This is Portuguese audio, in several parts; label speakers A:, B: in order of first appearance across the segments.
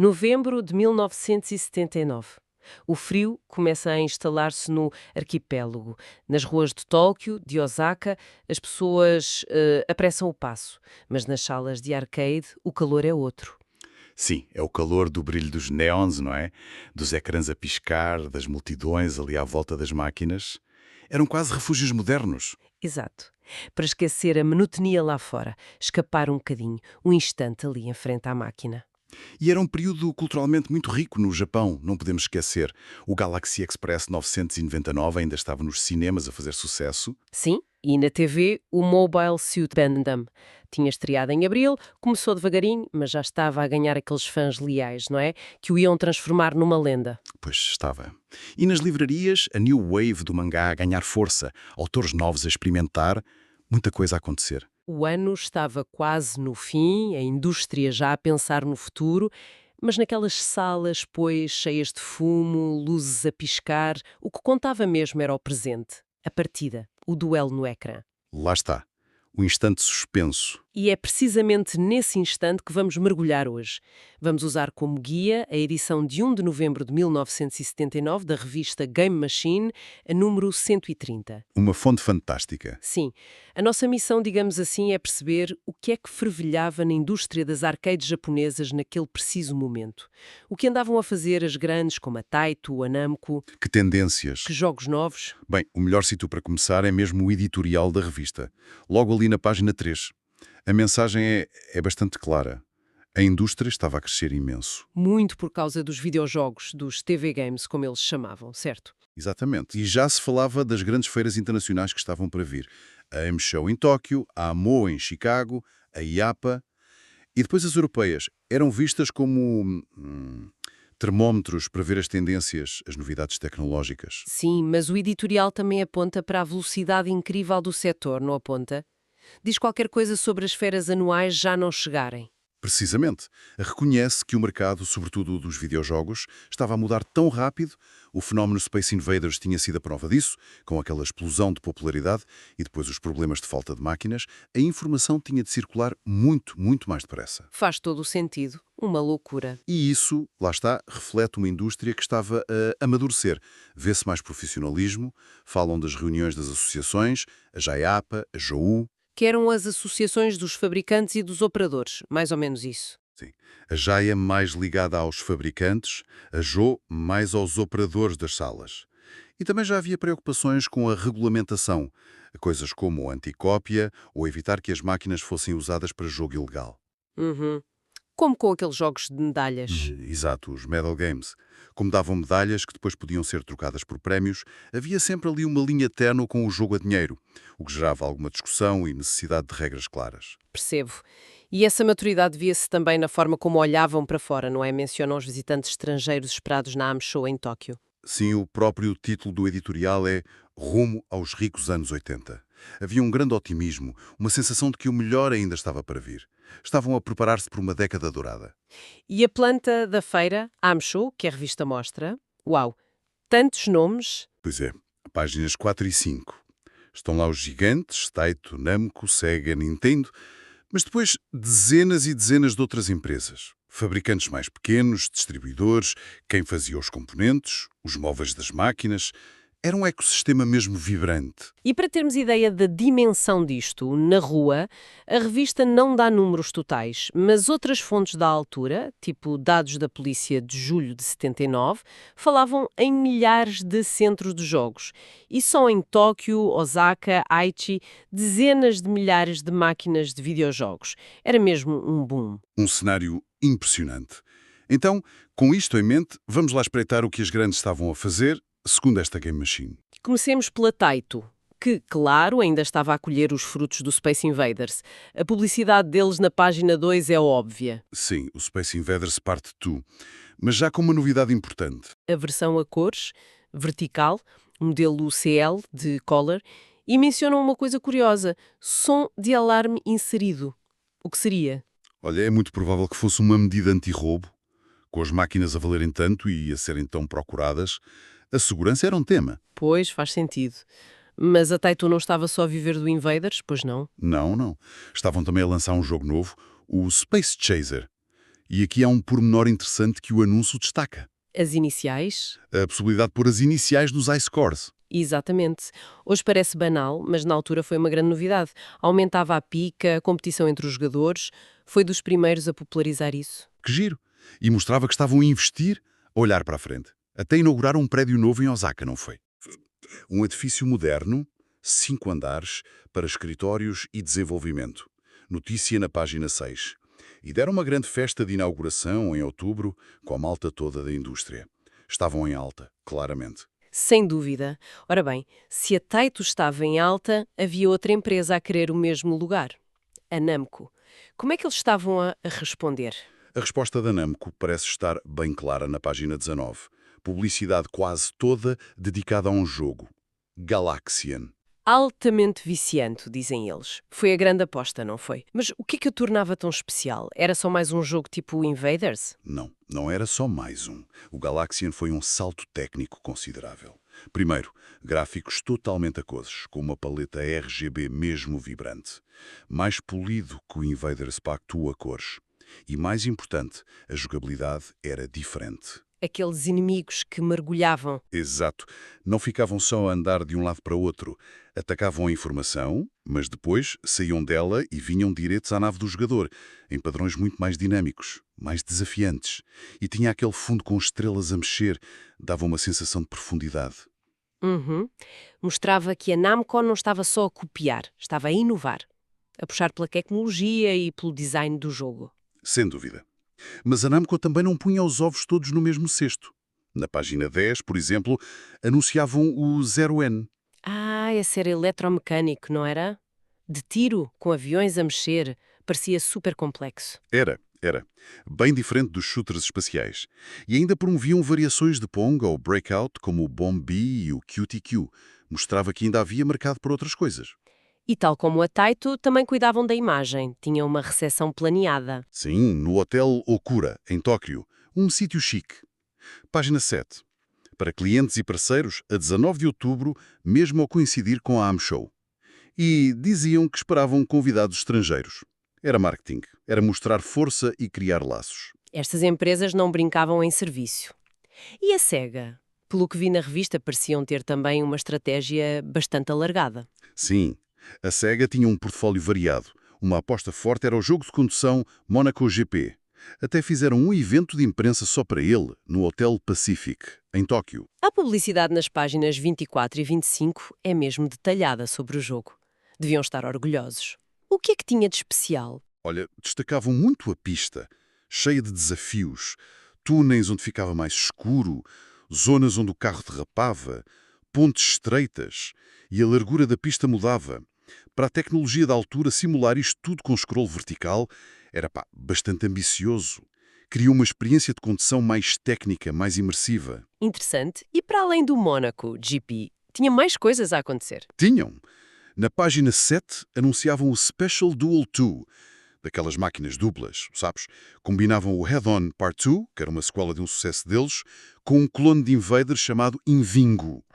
A: Novembro de 1979. O frio começa a instalar-se no arquipélago. Nas ruas de Tóquio, de Osaka, as pessoas apressam o passo. Mas nas salas de arcade, o calor é outro.
B: Sim, é o calor do brilho dos neons, não é? Dos ecrãs a piscar, das multidões ali à volta das máquinas. Eram quase refúgios modernos.
A: Exato. Para esquecer a monotonia lá fora, escapar um bocadinho, um instante ali em frente à máquina.
B: E era um período culturalmente muito rico no Japão, não podemos esquecer. O Galaxy Express 999 ainda estava nos cinemas a fazer sucesso.
A: Sim, e na TV, o Mobile Suit Gundam. Tinha estreado em abril, começou devagarinho, mas já estava a ganhar aqueles fãs leais, não é? Que o iam transformar numa lenda.
B: Pois estava. E nas livrarias, a new wave do mangá a ganhar força, autores novos a experimentar, muita coisa a acontecer.
A: O ano estava quase no fim, a indústria já a pensar no futuro, mas naquelas salas, pois, cheias de fumo, luzes a piscar, o que contava mesmo era o presente, a partida, o duelo no ecrã.
B: Lá está, o instante suspenso.
A: E é precisamente nesse instante que vamos mergulhar hoje. Vamos usar como guia a edição de 1 de novembro de 1979 da revista Game Machine, a número 130.
B: Uma fonte fantástica.
A: Sim, a nossa missão, digamos assim, é perceber o que é que fervilhava na indústria das arcades japonesas naquele preciso momento. O que andavam a fazer as grandes como a Taito, a Namco,
B: Que tendências!
A: que jogos novos.
B: Bem, o melhor sítio para começar é mesmo o editorial da revista. Logo ali na página 3. A mensagem é bastante clara. A indústria estava a crescer imenso.
A: Muito por causa dos videojogos, dos TV Games, como eles chamavam, certo?
B: Exatamente. E já se falava das grandes feiras internacionais que estavam para vir. A M-Show em Tóquio, a AMO em Chicago, a IAPA e depois as europeias. Eram vistas como termómetros para ver as tendências, as novidades tecnológicas.
A: Sim, mas o editorial também aponta para a velocidade incrível do setor, não aponta? Diz qualquer coisa sobre as feiras anuais já não chegarem.
B: Precisamente. Reconhece que o mercado, sobretudo o dos videojogos, estava a mudar tão rápido, o fenómeno Space Invaders tinha sido a prova disso, com aquela explosão de popularidade e depois os problemas de falta de máquinas, a informação tinha de circular muito, muito mais depressa.
A: Faz todo o sentido. Uma loucura.
B: E isso, lá está, reflete uma indústria que estava a amadurecer. Vê-se mais profissionalismo, falam das reuniões das associações, a JAPA, a JOU.
A: Que eram as associações dos fabricantes e dos operadores, mais ou menos isso.
B: Sim. A JAIA mais ligada aos fabricantes, a JO mais aos operadores das salas. E também já havia preocupações com a regulamentação, coisas como a anticópia ou evitar que as máquinas fossem usadas para jogo ilegal.
A: Uhum. Como com aqueles jogos de medalhas.
B: Exato, os medal games. Como davam medalhas que depois podiam ser trocadas por prémios, havia sempre ali uma linha ténue com o jogo a dinheiro, o que gerava alguma discussão e necessidade de regras claras.
A: Percebo. E essa maturidade via-se também na forma como olhavam para fora, não é? Mencionam os visitantes estrangeiros esperados na AMSHO em Tóquio.
B: Sim, o próprio título do editorial é Rumo aos ricos anos 80. Havia um grande otimismo, uma sensação de que o melhor ainda estava para vir. Estavam a preparar-se para uma década dourada.
A: E a planta da feira, AMSHO, que a revista mostra, uau, tantos nomes.
B: Pois é, páginas 4 e 5. Estão lá os gigantes, Taito, Namco, Sega, Nintendo, mas depois dezenas e dezenas de outras empresas. Fabricantes mais pequenos, distribuidores, quem fazia os componentes, os móveis das máquinas. Era um ecossistema mesmo vibrante.
A: E para termos ideia da dimensão disto, na rua, a revista não dá números totais, mas outras fontes da altura, tipo dados da polícia de julho de 79, falavam em milhares de centros de jogos. E só em Tóquio, Osaka, Aichi, dezenas de milhares de máquinas de videojogos. Era mesmo um boom.
B: Um cenário impressionante. Então, com isto em mente, vamos lá espreitar o que as grandes estavam a fazer, segundo esta Game Machine.
A: Comecemos pela Taito, que, claro, ainda estava a colher os frutos do Space Invaders. A publicidade deles na página 2 é óbvia.
B: Sim, o Space Invaders Part 2, mas já com uma novidade importante.
A: A versão a cores, vertical, modelo CL de Color, e mencionam uma coisa curiosa, som de alarme inserido. O que seria?
B: Olha, é muito provável que fosse uma medida anti-roubo, com as máquinas a valerem tanto e a serem tão procuradas. A segurança era um tema.
A: Pois, faz sentido. Mas a Taito não estava só a viver do Invaders, pois não?
B: Não, não. Estavam também a lançar um jogo novo, o Space Chaser, E aqui há um pormenor interessante que o anúncio destaca.
A: As iniciais?
B: A possibilidade de pôr as iniciais dos iScores.
A: Exatamente. Hoje parece banal, mas na altura foi uma grande novidade. Aumentava a pica, a competição entre os jogadores. Foi dos primeiros a popularizar isso.
B: Que giro! E mostrava que estavam a investir, a olhar para a frente. Até inaugurar um prédio novo em Osaka, não foi? Um edifício moderno, 5 andares, para escritórios e desenvolvimento. Notícia na página 6. E deram uma grande festa de inauguração em outubro, com a malta toda da indústria. Estavam em alta, claramente.
A: Sem dúvida. Ora bem, se a Taito estava em alta, havia outra empresa a querer o mesmo lugar. A Namco. Como é que eles estavam a responder?
B: A resposta da Namco parece estar bem clara na página 19. Publicidade quase toda dedicada a um jogo. Galaxian.
A: Altamente viciante, dizem eles. Foi a grande aposta, não foi? Mas o que é que o tornava tão especial? Era só mais um jogo tipo Invaders?
B: Não, não era só mais um. O Galaxian foi um salto técnico considerável. Primeiro, gráficos totalmente aquosos, com uma paleta RGB mesmo vibrante. Mais polido que o Invaders pactua cores. E mais importante, a jogabilidade era diferente.
A: Aqueles inimigos que mergulhavam.
B: Exato. Não ficavam só a andar de um lado para o outro. Atacavam a informação, mas depois saíam dela e vinham diretos à nave do jogador, em padrões muito mais dinâmicos, mais desafiantes. E tinha aquele fundo com estrelas a mexer, dava uma sensação de profundidade.
A: Uhum. Mostrava que a Namco não estava só a copiar, estava a inovar. A puxar pela tecnologia e pelo design do jogo.
B: Sem dúvida. Mas a Namco também não punha os ovos todos no mesmo cesto. Na página 10, por exemplo, anunciavam o Zero N.
A: Ah, esse era eletromecânico, não era? De tiro, com aviões a mexer, parecia super complexo.
B: Era. Bem diferente dos shooters espaciais. E ainda promoviam variações de Pong ou Breakout, como o Bomb B e o QTQ. Mostrava que ainda havia mercado para outras coisas.
A: E tal como a Taito, também cuidavam da imagem, tinham uma recepção planeada.
B: Sim, no Hotel Okura, em Tóquio. Um sítio chique. Página 7. Para clientes e parceiros, a 19 de outubro, mesmo ao coincidir com a AM Show. E diziam que esperavam convidados estrangeiros. Era marketing, era mostrar força e criar laços.
A: Estas empresas não brincavam em serviço. E a SEGA? Pelo que vi na revista, pareciam ter também uma estratégia bastante alargada.
B: Sim, a SEGA tinha um portfólio variado. Uma aposta forte era o jogo de condução Monaco GP. Até fizeram um evento de imprensa só para ele, no Hotel Pacific, em Tóquio.
A: A publicidade nas páginas 24 e 25 é mesmo detalhada sobre o jogo. Deviam estar orgulhosos. O que é que tinha de especial?
B: Olha, destacavam muito a pista, cheia de desafios, túneis onde ficava mais escuro, zonas onde o carro derrapava, pontes estreitas, e a largura da pista mudava. Para a tecnologia da altura, simular isto tudo com scroll vertical era bastante ambicioso. Criou uma experiência de condução mais técnica, mais imersiva.
A: Interessante. E para além do Mónaco GP, tinha mais coisas a acontecer.
B: Tinham. Na página 7 anunciavam o Special Duel 2, daquelas máquinas duplas, sabes? Combinavam o Head-On Part 2, que era uma sequela de um sucesso deles, com um clone de Invaders chamado Invingo.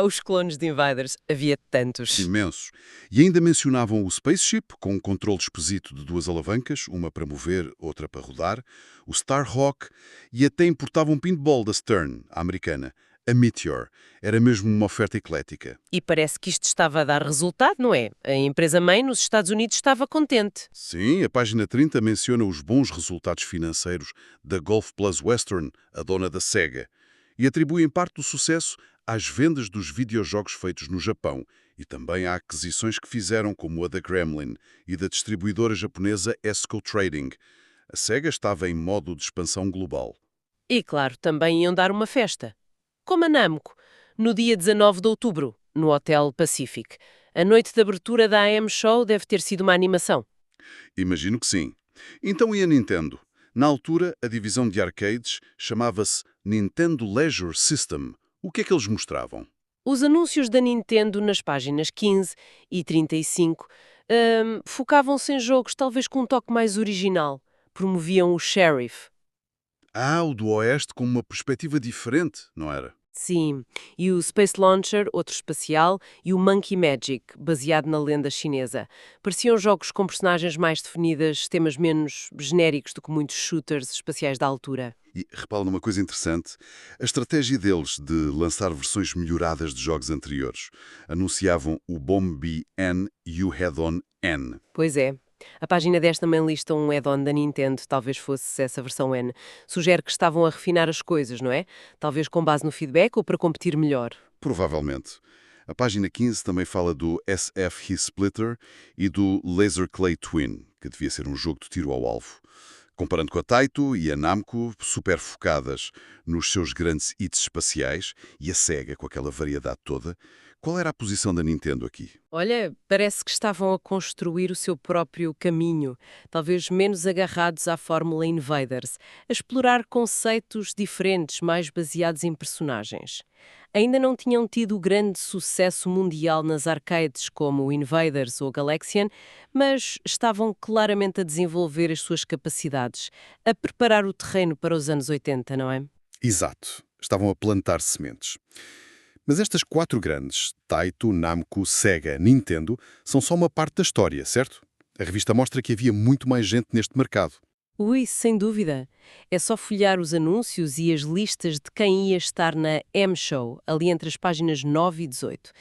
A: Os clones de Invaders, havia tantos.
B: Imensos. E ainda mencionavam o Spaceship, com um controle esposito de 2 alavancas, uma para mover, outra para rodar, o Starhawk, e até importavam um paintball da Stern, a americana. A Meteor. Era mesmo uma oferta eclética.
A: E parece que isto estava a dar resultado, não é? A empresa-mãe nos Estados Unidos estava contente.
B: Sim, a página 30 menciona os bons resultados financeiros da Golf Plus Western, a dona da SEGA, e atribui em parte do sucesso às vendas dos videojogos feitos no Japão e também a aquisições que fizeram, como a da Gremlin e da distribuidora japonesa Esco Trading. A SEGA estava em modo de expansão global.
A: E, claro, também iam dar uma festa. Como a Namco, no dia 19 de outubro, no Hotel Pacific. A noite de abertura da AM Show deve ter sido uma animação.
B: Imagino que sim. Então e a Nintendo? Na altura, a divisão de arcades chamava-se Nintendo Leisure System. O que é que eles mostravam?
A: Os anúncios da Nintendo nas páginas 15 e 35 focavam-se em jogos talvez com um toque mais original. Promoviam o Sheriff.
B: Ah, o do Oeste com uma perspectiva diferente, não era?
A: Sim, e o Space Launcher, outro especial, e o Monkey Magic, baseado na lenda chinesa. Pareciam jogos com personagens mais definidas, temas menos genéricos do que muitos shooters espaciais da altura.
B: E repara numa coisa interessante, a estratégia deles de lançar versões melhoradas de jogos anteriores. Anunciavam o Bomb N e o Head-On N.
A: Pois é. A página 10 também lista um add-on da Nintendo, talvez fosse essa versão N. Sugere que estavam a refinar as coisas, não é? Talvez com base no feedback ou para competir melhor.
B: Provavelmente. A página 15 também fala do SF Splitter e do Laser Clay Twin, que devia ser um jogo de tiro ao alvo. Comparando com a Taito e a Namco, super focadas nos seus grandes hits espaciais, e a Sega com aquela variedade toda, qual era a posição da Nintendo aqui?
A: Olha, parece que estavam a construir o seu próprio caminho, talvez menos agarrados à fórmula Invaders, a explorar conceitos diferentes, mais baseados em personagens. Ainda não tinham tido grande sucesso mundial nas arcades como o Invaders ou Galaxian, mas estavam claramente a desenvolver as suas capacidades, a preparar o terreno para os anos 80, não é?
C: Exato. Estavam a plantar sementes. Mas estas quatro grandes, Taito, Namco, Sega, Nintendo, são só uma parte da história, certo? A revista mostra que havia muito mais gente neste mercado.
A: Ui, sem dúvida. É só folhear os anúncios e as listas de quem ia estar na M-Show, ali entre as páginas 9 e 18.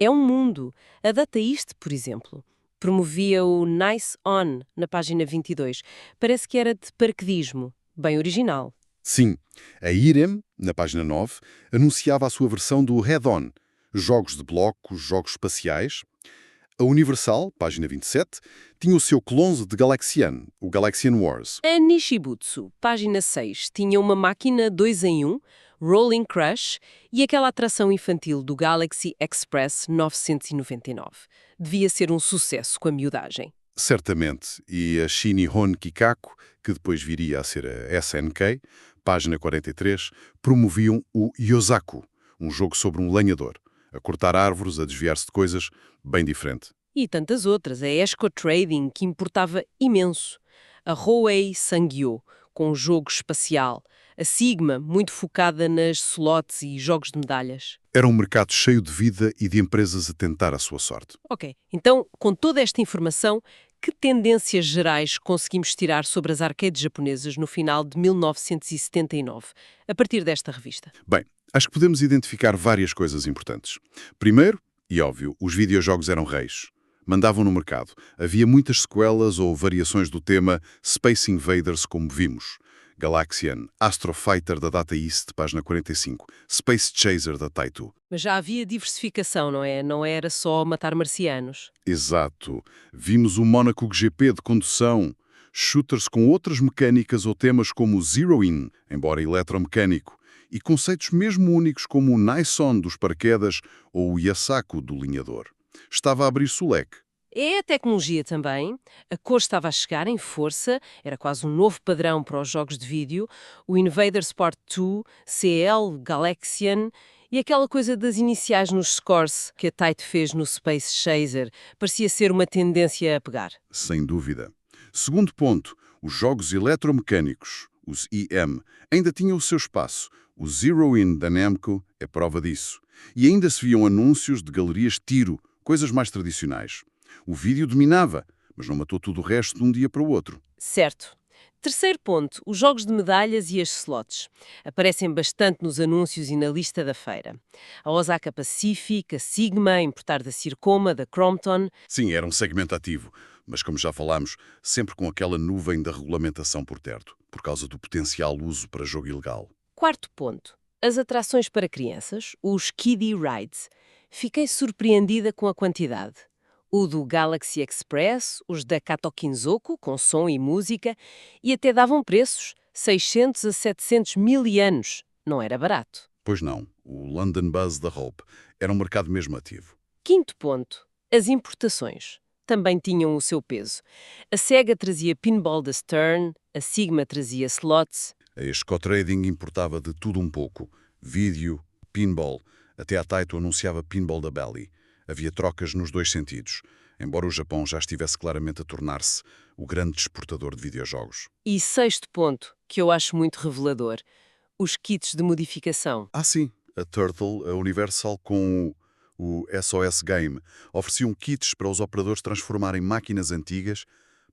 A: É um mundo. A Data East, por exemplo, promovia o Nice On na página 22. Parece que era de paraquedismo. Bem original.
C: Sim, a IREM, na página 9, anunciava a sua versão do Head-On, jogos de blocos, jogos espaciais. A Universal, página 27, tinha o seu clone de Galaxian, o Galaxian Wars.
A: A Nishibutsu, página 6, tinha uma máquina 2 em 1, Rolling Crush, e aquela atração infantil do Galaxy Express 999. Devia ser um sucesso com a miudagem.
C: Certamente, e a Shinihon Kikaku, que depois viria a ser a SNK, página 43, promoviam o Yosaku, um jogo sobre um lenhador, a cortar árvores, a desviar-se de coisas, bem diferente.
A: E tantas outras. A Esco Trading, que importava imenso. A Hoei Sangyo, com um jogo espacial. A Sigma, muito focada nas slots e jogos de medalhas.
C: Era um mercado cheio de vida e de empresas a tentar a sua sorte.
A: Ok, então, com toda esta informação, que tendências gerais conseguimos tirar sobre as arcades japonesas no final de 1979, a partir desta revista?
C: Bem, acho que podemos identificar várias coisas importantes. Primeiro, e óbvio, os videojogos eram reis. Mandavam no mercado. Havia muitas sequelas ou variações do tema Space Invaders, como vimos. Galaxian, Astro Fighter da Data East, página 45, Space Chaser da Taito.
A: Mas já havia diversificação, não é? Não era só matar marcianos.
C: Exato. Vimos o Monaco GP de condução, shooters com outras mecânicas ou temas como o Zero-In, embora eletromecânico, e conceitos mesmo únicos como o Nice-On dos paraquedas ou o Yasaku do linhador. Estava a abrir-se o leque.
A: É a tecnologia também. A cor estava a chegar em força, era quase um novo padrão para os jogos de vídeo. O Invaders Part 2, CL, Galaxian e aquela coisa das iniciais nos scores que a Taito fez no Space Chaser parecia ser uma tendência a pegar.
C: Sem dúvida. Segundo ponto, os jogos eletromecânicos, os EM, ainda tinham o seu espaço. O Zero-In da Namco é prova disso. E ainda se viam anúncios de galerias tiro, coisas mais tradicionais. O vídeo dominava, mas não matou tudo o resto de um dia para o outro.
A: Certo. Terceiro ponto, os jogos de medalhas e as slots. Aparecem bastante nos anúncios e na lista da feira. A Osaka Pacific, a Sigma, a importar da Circoma, da Crompton.
C: Sim, era um segmento ativo, mas como já falámos, sempre com aquela nuvem da regulamentação por perto, por causa do potencial uso para jogo ilegal.
A: Quarto ponto, as atrações para crianças, os Kiddie Rides. Fiquei surpreendida com a quantidade. O do Galaxy Express, os da Kato Kinzoku, com som e música, e até davam preços, 600 a 700 mil ienes. Não era barato.
C: Pois não, o London Buzz da Hope era um mercado mesmo ativo.
A: Quinto ponto, as importações. Também tinham o seu peso. A Sega trazia pinball da Stern, a Sigma trazia slots.
C: A Esco Trading importava de tudo um pouco. Vídeo, pinball, até a Taito anunciava pinball da Bally. Havia trocas nos dois sentidos, embora o Japão já estivesse claramente a tornar-se o grande exportador de videojogos.
A: E sexto ponto, que eu acho muito revelador, os kits de modificação.
C: Ah, sim, A Turtle, a Universal, com o SOS Game, ofereciam kits para os operadores transformarem máquinas antigas,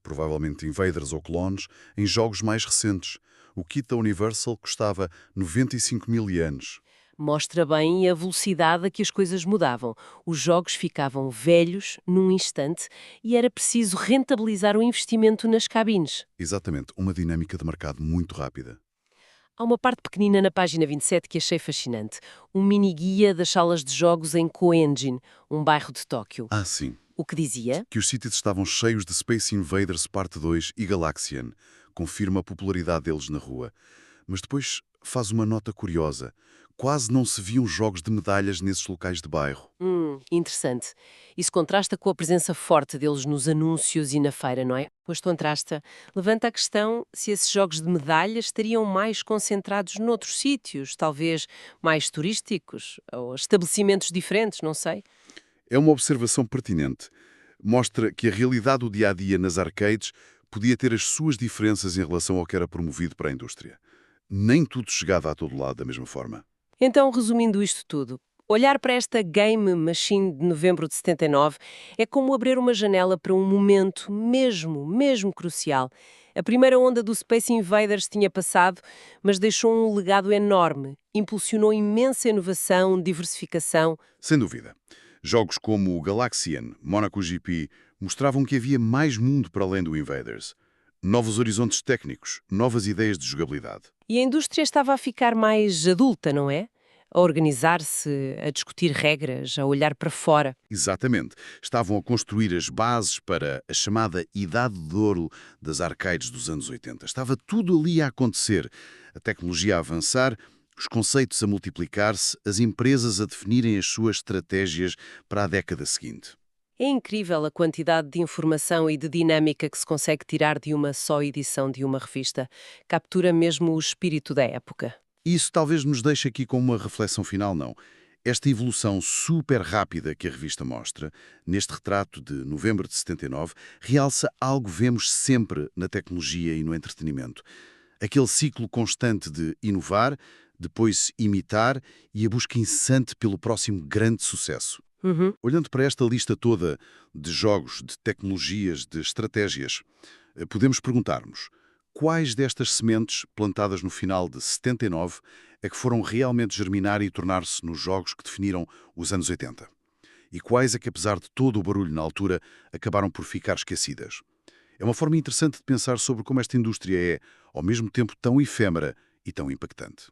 C: provavelmente Invaders ou clones, em jogos mais recentes. O kit da Universal custava 95 mil ienes.
A: Mostra bem a velocidade a que as coisas mudavam. Os jogos ficavam velhos num instante e era preciso rentabilizar o investimento nas cabines.
C: Exatamente, uma dinâmica de mercado muito rápida.
A: Há uma parte pequenina na página 27 que achei fascinante. Um mini-guia das salas de jogos em Koenjin, um bairro de Tóquio.
C: Ah, sim.
A: O que dizia?
C: Que os sítios estavam cheios de Space Invaders Parte 2 e Galaxian. Confirma a popularidade deles na rua. Mas depois faz uma nota curiosa. Quase não se viam jogos de medalhas nesses locais de bairro.
A: Interessante. Isso contrasta com a presença forte deles nos anúncios e na feira, não é? Pois contrasta. Levanta a questão se esses jogos de medalhas estariam mais concentrados noutros sítios, talvez mais turísticos, ou estabelecimentos diferentes, não sei.
C: É uma observação pertinente. Mostra que a realidade do dia-a-dia nas arcades podia ter as suas diferenças em relação ao que era promovido para a indústria. Nem tudo chegava a todo lado da mesma forma.
A: Então, resumindo isto tudo, olhar para esta Game Machine de novembro de 79 é como abrir uma janela para um momento mesmo crucial. A primeira onda do Space Invaders tinha passado, mas deixou um legado enorme. Impulsionou imensa inovação, diversificação.
C: Sem dúvida. Jogos como o Galaxian, Monaco GP, mostravam que havia mais mundo para além do Invaders. Novos horizontes técnicos, novas ideias de jogabilidade.
A: E a indústria estava a ficar mais adulta, não é? A organizar-se, a discutir regras, a olhar para fora.
C: Exatamente. Estavam a construir as bases para a chamada Idade de Ouro das arcades dos anos 80. Estava tudo ali a acontecer. A tecnologia a avançar, os conceitos a multiplicar-se, as empresas a definirem as suas estratégias para a década seguinte.
A: É incrível a quantidade de informação e de dinâmica que se consegue tirar de uma só edição de uma revista. Captura mesmo o espírito da época.
C: Isso talvez nos deixe aqui com uma reflexão final, não? Esta evolução super rápida que a revista mostra, neste retrato de novembro de 79, realça algo que vemos sempre na tecnologia e no entretenimento. Aquele ciclo constante de inovar, depois imitar e a busca incessante pelo próximo grande sucesso. Olhando para esta lista toda de jogos, de tecnologias, de estratégias, podemos perguntar-nos quais destas sementes plantadas no final de 79 é que foram realmente germinar e tornar-se nos jogos que definiram os anos 80? E quais é que, apesar de todo o barulho na altura, acabaram por ficar esquecidas? É uma forma interessante de pensar sobre como esta indústria é, ao mesmo tempo, tão efêmera e tão impactante.